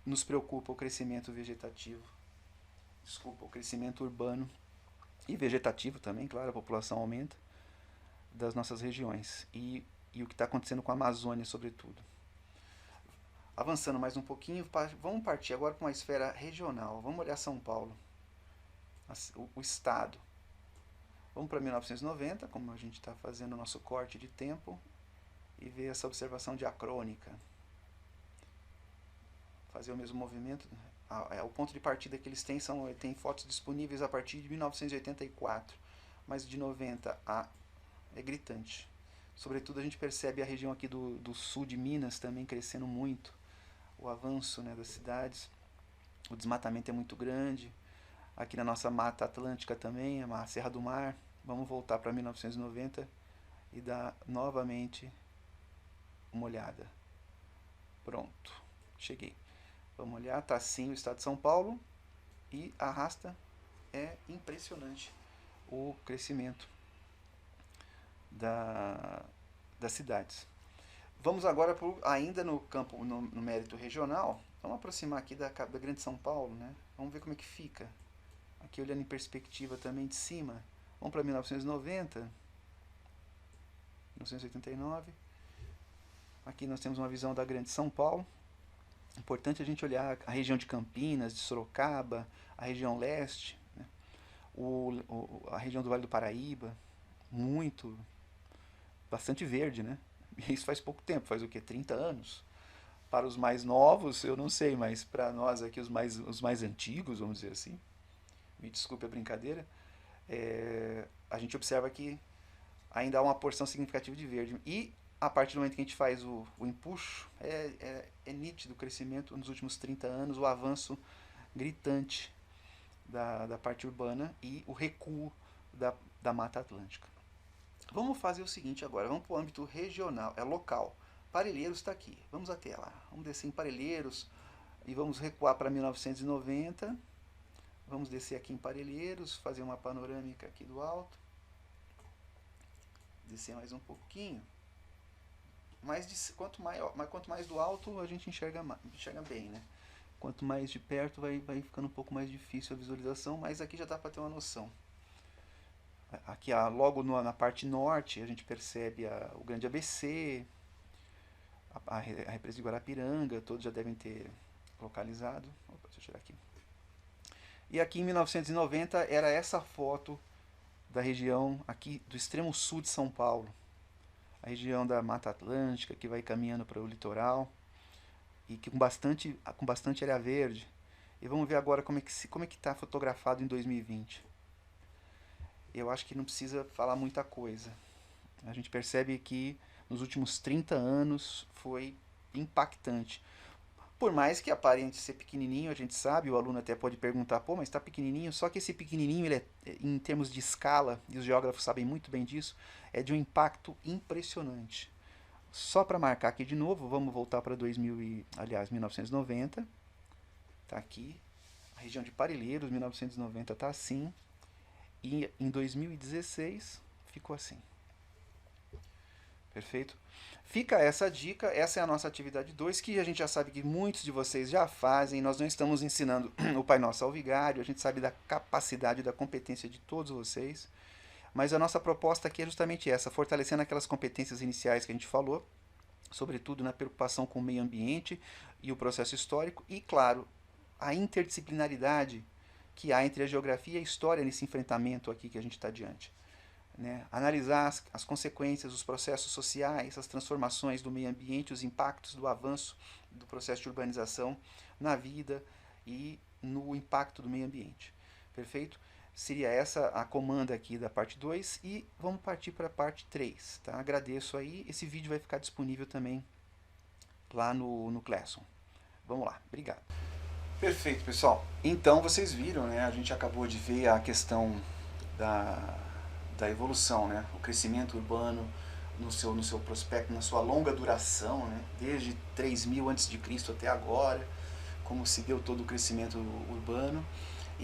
Speaker 1: nos preocupa o crescimento vegetativo, o crescimento urbano e vegetativo também, claro, a população aumenta, das nossas regiões, e o que está acontecendo com a Amazônia, sobretudo. Avançando mais um pouquinho, vamos partir agora para uma esfera regional, vamos olhar São Paulo, o estado. Vamos para 1990, como a gente está fazendo o nosso corte de tempo, e ver essa observação diacrônica. Fazer o mesmo movimento. O ponto de partida que eles têm tem fotos disponíveis a partir de 1984, mas de 90 a é gritante. Sobretudo a gente percebe a região aqui do sul de Minas também crescendo muito, o avanço, né, das cidades, o desmatamento é muito grande. Aqui na nossa Mata Atlântica também, a Serra do Mar. Vamos voltar para 1990 e dar novamente uma olhada. Pronto, cheguei. Vamos olhar, tá assim o estado de São Paulo e arrasta, é impressionante o crescimento das cidades. Vamos agora ainda no campo, no mérito regional, vamos aproximar aqui da Grande São Paulo, né? Vamos ver como é que fica. Aqui olhando em perspectiva também de cima. Vamos para 1990, 1989. Aqui nós temos uma visão da Grande São Paulo. Importante a gente olhar a região de Campinas, de Sorocaba, a região leste, né? A região do Vale do Paraíba, bastante verde, né? E isso faz pouco tempo, faz o quê? 30 anos. Para os mais novos, eu não sei, mas para nós aqui, os mais antigos, vamos dizer assim, me desculpe a brincadeira, a gente observa que ainda há uma porção significativa de verde. E a partir do momento que a gente faz o empuxo, é nítido o crescimento nos últimos 30 anos, o avanço gritante da parte urbana e o recuo da Mata Atlântica. Vamos fazer o seguinte agora, vamos para o âmbito regional, local. Parelheiros está aqui, vamos até lá. Vamos descer em Parelheiros e vamos recuar para 1990. Vamos descer aqui em Parelheiros, fazer uma panorâmica aqui do alto. Descer mais um pouquinho. Quanto mais do alto a gente enxerga bem, né? Quanto mais de perto vai ficando um pouco mais difícil a visualização, mas aqui já dá para ter uma noção. Aqui logo na parte norte a gente percebe o Grande ABC, a represa de Guarapiranga, todos já devem ter localizado. Opa, deixa eu tirar aqui. E aqui em 1990 era essa foto da região aqui do extremo sul de São Paulo, a região da Mata Atlântica que vai caminhando para o litoral e que com bastante área verde. E vamos ver agora como é que está fotografado em 2020. Eu acho que não precisa falar muita coisa. A gente percebe que nos últimos 30 anos foi impactante. Por mais que aparente ser pequenininho, a gente sabe, o aluno até pode perguntar, pô, mas está pequenininho, só que esse pequenininho, ele em termos de escala, e os geógrafos sabem muito bem disso, é de um impacto impressionante. Só para marcar aqui de novo, vamos voltar para 1990, está aqui, a região de Parelheiros, 1990 está assim, e em 2016 ficou assim. Perfeito? Fica essa dica, essa é a nossa atividade 2, que a gente já sabe que muitos de vocês já fazem, nós não estamos ensinando o Pai Nosso ao Vigário, a gente sabe da capacidade, da competência de todos vocês, mas a nossa proposta aqui é justamente essa, fortalecendo aquelas competências iniciais que a gente falou, sobretudo na preocupação com o meio ambiente e o processo histórico, e claro, a interdisciplinaridade que há entre a geografia e a história nesse enfrentamento aqui que a gente está diante. Né? Analisar as consequências, os processos sociais, as transformações do meio ambiente, os impactos do avanço do processo de urbanização na vida e no impacto do meio ambiente. Perfeito? Seria essa a comanda aqui da parte 2 e vamos partir para a parte 3. Tá? Agradeço aí, esse vídeo vai ficar disponível também lá no Classroom. Vamos lá, obrigado. Perfeito, pessoal. Então vocês viram, né? A gente acabou de ver a questão da evolução, né? O crescimento urbano no seu prospecto, na sua longa duração, né? Desde 3000 a.C. até agora, como se deu todo o crescimento urbano.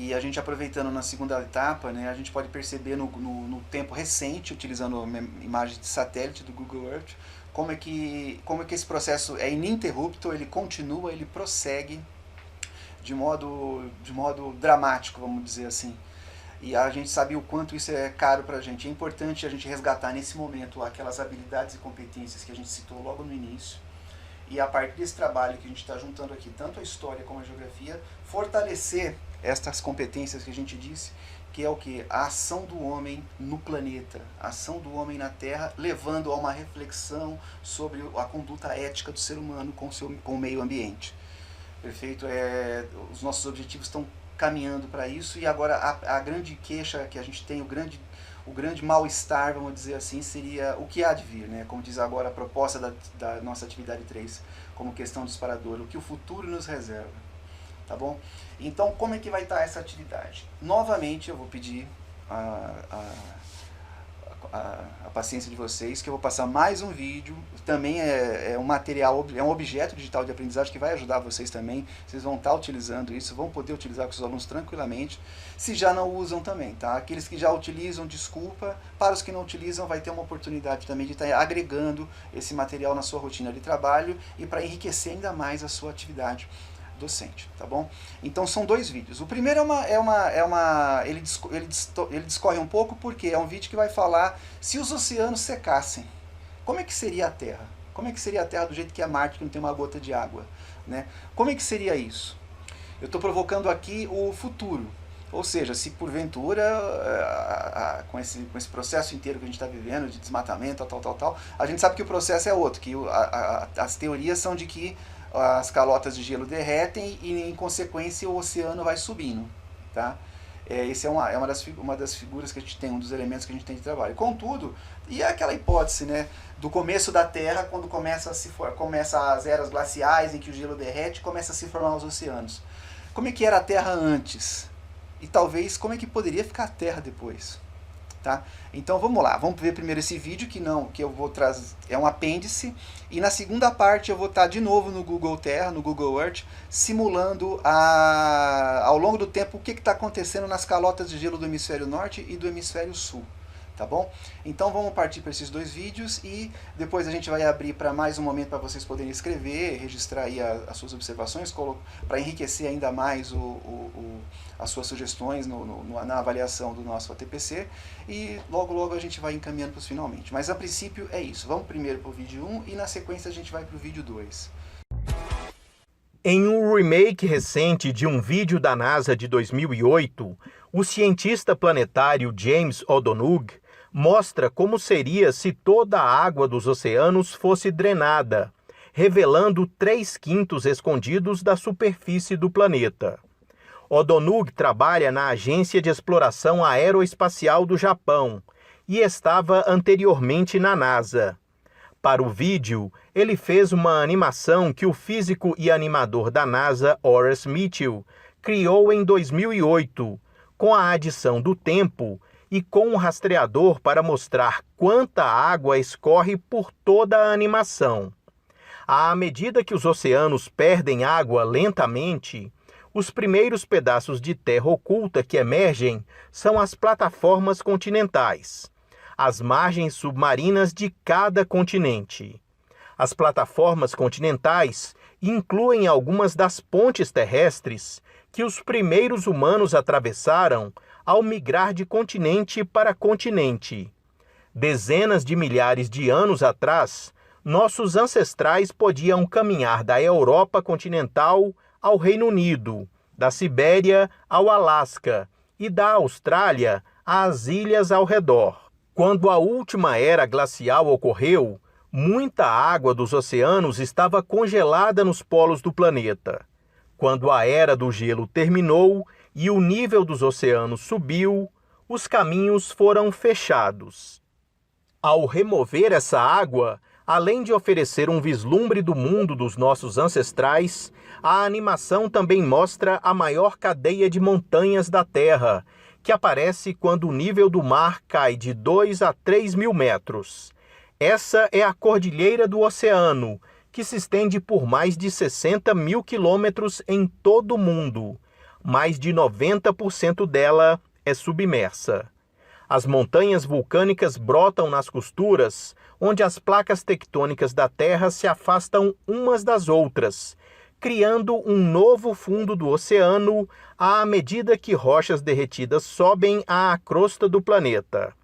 Speaker 1: E a gente aproveitando na segunda etapa, né, a gente pode perceber no tempo recente, utilizando imagens de satélite do Google Earth, como é que esse processo é ininterrupto, ele continua, ele prossegue de modo dramático, vamos dizer assim. E a gente sabe o quanto isso é caro para a gente. É importante a gente resgatar nesse momento aquelas habilidades e competências que a gente citou logo no início. E a partir desse trabalho que a gente está juntando aqui, tanto a história como a geografia, fortalecer estas competências que a gente disse, que é o que? A ação do homem no planeta, a ação do homem na Terra, levando a uma reflexão sobre a conduta ética do ser humano com o meio ambiente. Perfeito? Os nossos objetivos estão caminhando para isso, e agora a grande queixa que a gente tem, o grande mal-estar, vamos dizer assim, seria o que há de vir, né? Como diz agora a proposta da nossa atividade 3, como questão disparadora, o que o futuro nos reserva, tá bom? Então, como é que vai estar essa atividade? Novamente, eu vou pedir a paciência de vocês, que eu vou passar mais um vídeo, também é um material, é um objeto digital de aprendizagem que vai ajudar vocês também, vocês vão estar utilizando isso, vão poder utilizar com os alunos tranquilamente, se já não usam também, tá? Aqueles que já utilizam, desculpa, para os que não utilizam vai ter uma oportunidade também de estar agregando esse material na sua rotina de trabalho e para enriquecer ainda mais a sua atividade docente, tá bom? Então são dois vídeos. O primeiro ele discorre um pouco porque é um vídeo que vai falar se os oceanos secassem, como é que seria a Terra? Como é que seria a Terra do jeito que é Marte, que não tem uma gota de água, né? Como é que seria isso? Eu estou provocando aqui o futuro, ou seja, se porventura, com esse processo inteiro que a gente está vivendo, de desmatamento, tal, a gente sabe que o processo é outro, que as teorias são de que as calotas de gelo derretem e, em consequência, o oceano vai subindo, tá? Esse é uma das figuras que a gente tem, um dos elementos que a gente tem de trabalho. Contudo, e é aquela hipótese, né, do começo da Terra, quando começa as eras glaciais, em que o gelo derrete, começa a se formar os oceanos. Como é que era a Terra antes? E talvez como é que poderia ficar a Terra depois? Tá? Então vamos lá, vamos ver primeiro esse vídeo que eu vou trazer, é um apêndice, e na segunda parte eu vou estar de novo no Google Terra, no Google Earth, simulando ao longo do tempo o que está acontecendo nas calotas de gelo do hemisfério norte e do hemisfério sul, tá bom? Então vamos partir para esses dois vídeos e depois a gente vai abrir para mais um momento para vocês poderem escrever, registrar aí as suas observações, para enriquecer ainda mais as suas sugestões na avaliação do nosso ATPC, e logo a gente vai encaminhando para os finalmente. Mas a princípio é isso, vamos primeiro para o vídeo 1 e na sequência a gente vai para o vídeo 2.
Speaker 3: Em um remake recente de um vídeo da NASA de 2008, o cientista planetário James O'Donoghue mostra como seria se toda a água dos oceanos fosse drenada, revelando 3/5 escondidos da superfície do planeta. O'Donoghue trabalha na Agência de Exploração Aeroespacial do Japão e estava anteriormente na NASA. Para o vídeo, ele fez uma animação que o físico e animador da NASA, Horace Mitchell, criou em 2008, com a adição do tempo e com um rastreador para mostrar quanta água escorre por toda a animação. À medida que os oceanos perdem água lentamente, os primeiros pedaços de terra oculta que emergem são as plataformas continentais, as margens submarinas de cada continente. As plataformas continentais incluem algumas das pontes terrestres que os primeiros humanos atravessaram ao migrar de continente para continente. Dezenas de milhares de anos atrás, nossos ancestrais podiam caminhar da Europa continental ao Reino Unido, da Sibéria ao Alasca e da Austrália às ilhas ao redor. Quando a última era glacial ocorreu, muita água dos oceanos estava congelada nos polos do planeta. Quando a era do gelo terminou e o nível dos oceanos subiu, os caminhos foram fechados. Ao remover essa água, além de oferecer um vislumbre do mundo dos nossos ancestrais, a animação também mostra a maior cadeia de montanhas da Terra, que aparece quando o nível do mar cai de 2 a 3 mil metros. Essa é a Cordilheira do Oceano, que se estende por mais de 60 mil quilômetros em todo o mundo. mais de 90% dela é submersa. As montanhas vulcânicas brotam nas costuras, onde as placas tectônicas da Terra se afastam umas das outras, criando um novo fundo do oceano à medida que rochas derretidas sobem à crosta do planeta.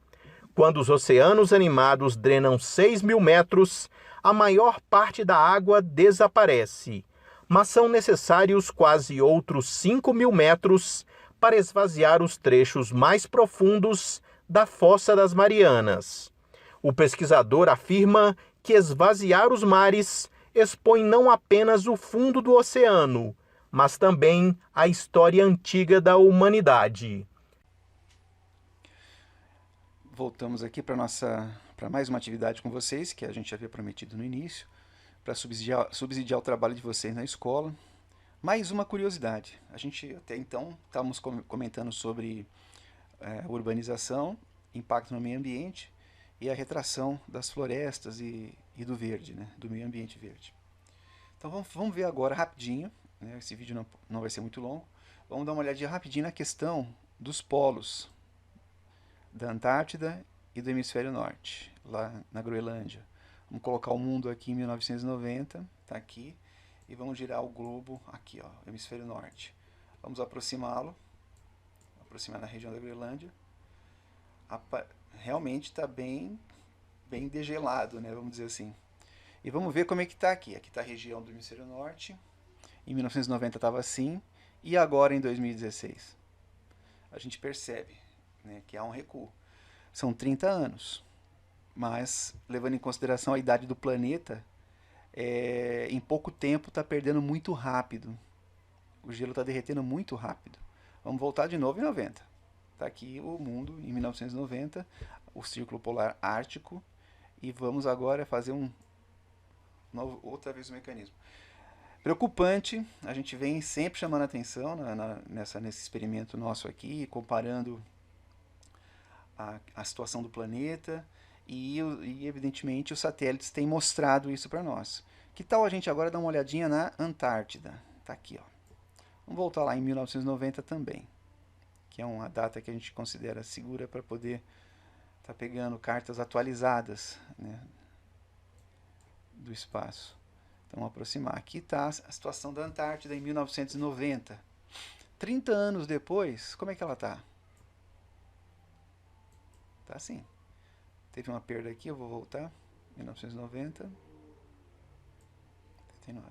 Speaker 3: Quando os oceanos animados drenam 6.000 metros, a maior parte da água desaparece, mas são necessários quase outros 5.000 metros para esvaziar os trechos mais profundos da Fossa das Marianas. O pesquisador afirma que esvaziar os mares expõe não apenas o fundo do oceano, mas também a história antiga da humanidade.
Speaker 1: Voltamos aqui para mais uma atividade com vocês, que a gente havia prometido no início, para subsidiar o trabalho de vocês na escola. Mais uma curiosidade. A gente até então estávamos comentando sobre urbanização, impacto no meio ambiente e a retração das florestas e do verde, né? Do meio ambiente verde. Então vamos ver agora rapidinho, né? Esse vídeo não vai ser muito longo. Vamos dar uma olhadinha rapidinho na questão dos polos da Antártida e do Hemisfério Norte, lá na Groenlândia. Vamos colocar o mundo aqui em 1990, tá aqui, e vamos girar o globo aqui, ó, Hemisfério Norte. Vamos aproximar na região da Groenlândia. Realmente está bem degelado, né, vamos dizer assim. E vamos ver como é que está aqui. Aqui está a região do Hemisfério Norte. Em 1990 estava assim, e agora em 2016. A gente percebe, né, que há um recuo. São 30 anos, mas levando em consideração a idade do planeta, em pouco tempo está perdendo muito rápido. O gelo está derretendo muito rápido. Vamos voltar de novo em 90. Está aqui o mundo em 1990, o Círculo Polar Ártico, e vamos agora fazer outra vez o mecanismo. Preocupante, a gente vem sempre chamando a atenção nesse experimento nosso aqui, comparando a situação do planeta, e evidentemente os satélites têm mostrado isso para nós. Que tal a gente agora dar uma olhadinha na Antártida? Está aqui, ó. Vamos voltar lá em 1990 também, que é uma data que a gente considera segura para poder estar pegando cartas atualizadas, né, do espaço. Então vamos aproximar. Aqui está a situação da Antártida em 1990. 30 anos depois, como é que ela está? Está assim. Teve uma perda aqui, eu vou voltar. 1990. 89.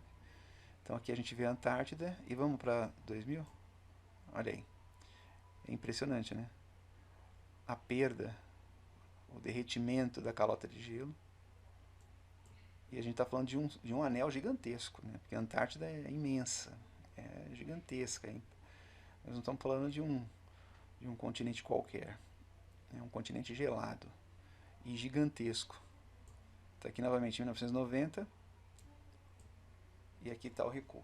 Speaker 1: Então aqui a gente vê a Antártida e vamos para 2000. Olha aí. É impressionante, né? A perda, o derretimento da calota de gelo. E a gente está falando de um anel gigantesco, né? Porque a Antártida é imensa, é gigantesca. Hein? Nós não estamos falando de um continente qualquer. É um continente gelado e gigantesco. Está aqui novamente em 1990. E aqui está o recuo.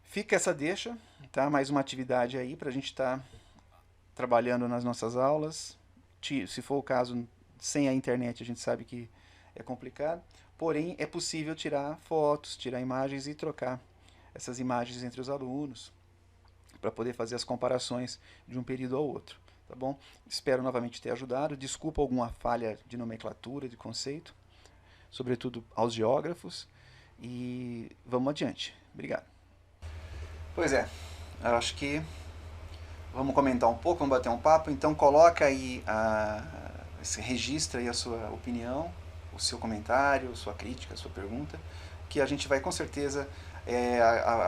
Speaker 1: Fica essa deixa, tá? Mais uma atividade aí para a gente estar trabalhando nas nossas aulas. Se for o caso, sem a internet, a gente sabe que é complicado. Porém, é possível tirar fotos, tirar imagens e trocar essas imagens entre os alunos para poder fazer as comparações de um período ao outro. Tá bom? Espero novamente ter ajudado. Desculpa alguma falha de nomenclatura, de conceito, sobretudo aos geógrafos. E vamos adiante. Obrigado. Pois é, eu acho que vamos comentar um pouco, vamos bater um papo. Então coloca aí, registra aí a sua opinião, o seu comentário, sua crítica, sua pergunta, que a gente vai com certeza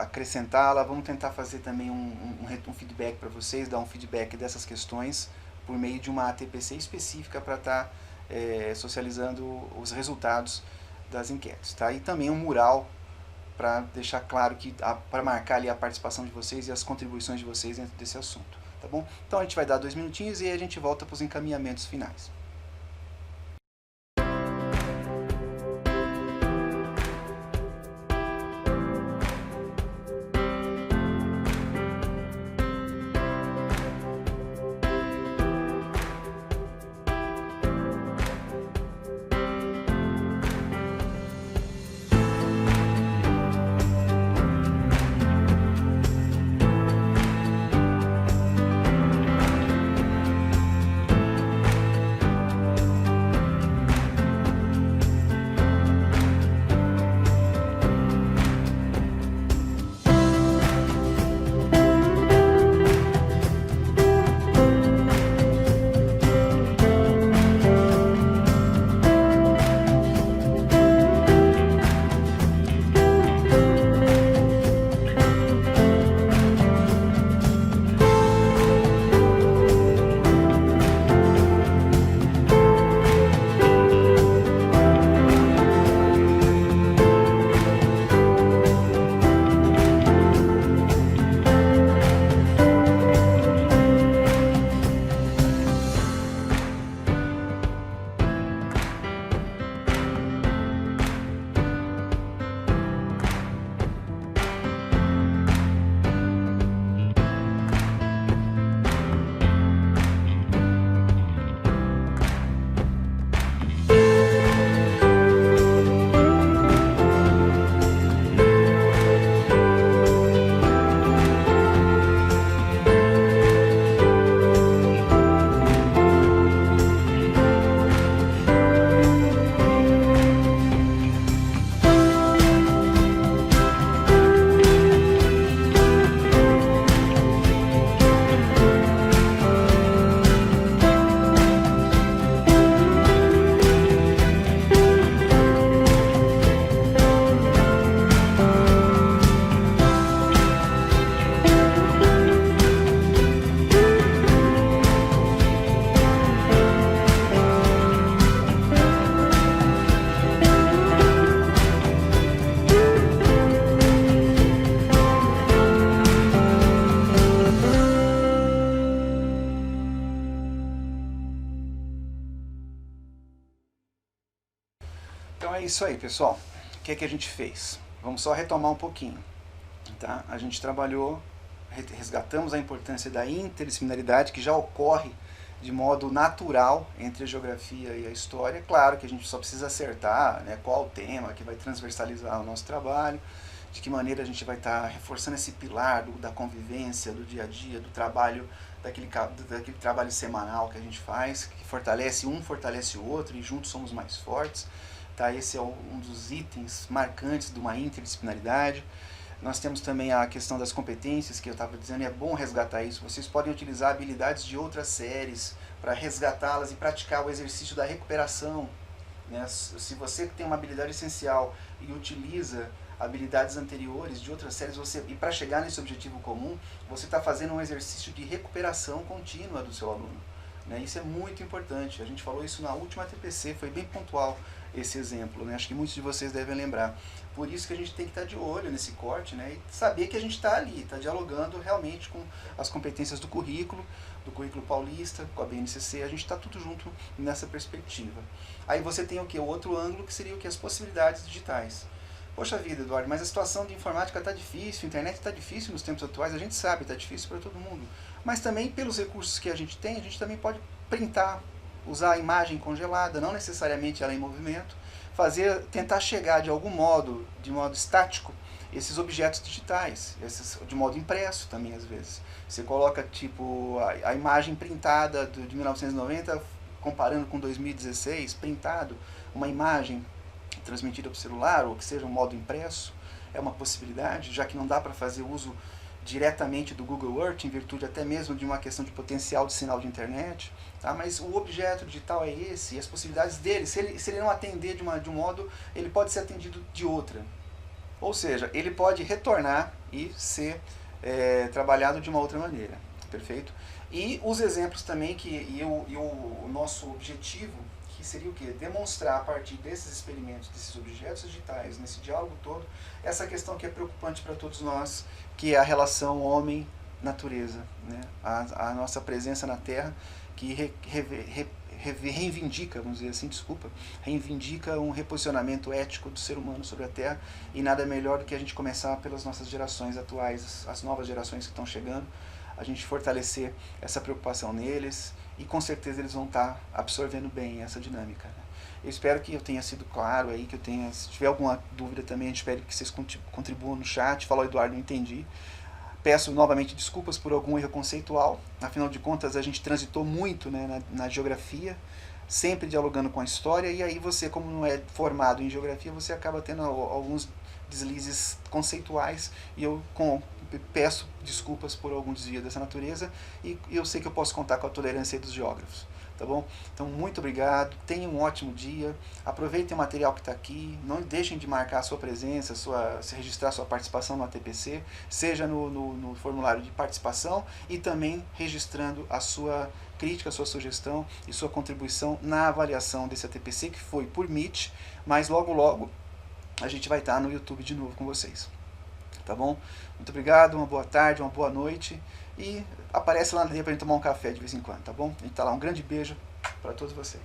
Speaker 1: acrescentá-la. Vamos tentar fazer também um feedback para vocês, dar um feedback dessas questões por meio de uma ATPC específica para estar socializando os resultados das enquetes, tá? E também um mural para deixar claro que para marcar ali a participação de vocês e as contribuições de vocês dentro desse assunto, tá bom? Então a gente vai dar 2 minutinhos e aí a gente volta para os encaminhamentos finais. Então é isso aí, pessoal. O que é que a gente fez? Vamos só retomar um pouquinho. Tá? A gente trabalhou, resgatamos a importância da interdisciplinaridade que já ocorre de modo natural entre a geografia e a história. Claro que a gente só precisa acertar, né, qual o tema que vai transversalizar o nosso trabalho, de que maneira a gente vai estar reforçando esse pilar da convivência, do dia a dia, do trabalho, daquele trabalho semanal que a gente faz, que fortalece um, fortalece o outro, e juntos somos mais fortes. Tá? Esse é um dos itens marcantes de uma interdisciplinaridade. Nós temos também a questão das competências, que eu estava dizendo, e é bom resgatar isso. Vocês podem utilizar habilidades de outras séries para resgatá-las e praticar o exercício da recuperação. Né? Se você tem uma habilidade essencial e utiliza habilidades anteriores de outras séries, e para chegar nesse objetivo comum, você está fazendo um exercício de recuperação contínua do seu aluno. Né? Isso é muito importante. A gente falou isso na última TPC, foi bem pontual esse exemplo. Né? Acho que muitos de vocês devem lembrar. Por isso que a gente tem que estar de olho nesse corte, né? E saber que a gente está ali, está dialogando realmente com as competências do currículo paulista, com a BNCC, a gente está tudo junto nessa perspectiva. Aí você tem o que? O outro ângulo, que seria o que? As possibilidades digitais. Poxa vida, Eduardo, mas a situação de informática está difícil, a internet está difícil nos tempos atuais, a gente sabe, está difícil para todo mundo. Mas também, pelos recursos que a gente tem, a gente também pode printar, usar a imagem congelada, não necessariamente ela em movimento, tentar chegar de algum modo, de modo estático, esses objetos digitais, de modo impresso também às vezes. Você coloca tipo a imagem printada de 1990, comparando com 2016, printado, uma imagem transmitida para o celular, ou que seja um modo impresso, é uma possibilidade, já que não dá para fazer uso diretamente do Google Earth, em virtude até mesmo de uma questão de potencial de sinal de internet, tá? Mas o objeto digital é esse, e as possibilidades dele, se ele não atender de um modo, ele pode ser atendido de outra. Ou seja, ele pode retornar e ser trabalhado de uma outra maneira, perfeito? E os exemplos também, o nosso objetivo, que seria o quê? Demonstrar a partir desses experimentos, desses objetos digitais, nesse diálogo todo, essa questão que é preocupante para todos nós, que é a relação homem-natureza, né? A nossa presença na Terra, que reivindica, vamos dizer assim, reivindica um reposicionamento ético do ser humano sobre a Terra, e nada melhor do que a gente começar pelas nossas gerações atuais, as novas gerações que estão chegando, a gente fortalecer essa preocupação neles, e com certeza eles vão estar absorvendo bem essa dinâmica. Né? Eu espero que eu tenha sido claro aí, se tiver alguma dúvida também, a gente espera que vocês contribuam no chat. Falou, Eduardo, não entendi. Peço novamente desculpas por algum erro conceitual, afinal de contas a gente transitou muito, né, na geografia, sempre dialogando com a história, e aí você, como não é formado em geografia, você acaba tendo alguns deslizes conceituais, e eu peço desculpas por algum desvio dessa natureza, e eu sei que eu posso contar com a tolerância dos geógrafos. Tá bom? Então, muito obrigado, tenham um ótimo dia, aproveitem o material que está aqui, não deixem de marcar a sua presença, se registrar sua participação no ATPC, seja no formulário de participação, e também registrando a sua crítica, a sua sugestão e sua contribuição na avaliação desse ATPC, que foi por Meet, mas logo logo a gente vai estar no YouTube de novo com vocês. Tá bom? Muito obrigado, uma boa tarde, uma boa noite, e aparece lá na linha para a gente tomar um café de vez em quando, tá bom? A gente tá lá, um grande beijo para todos vocês.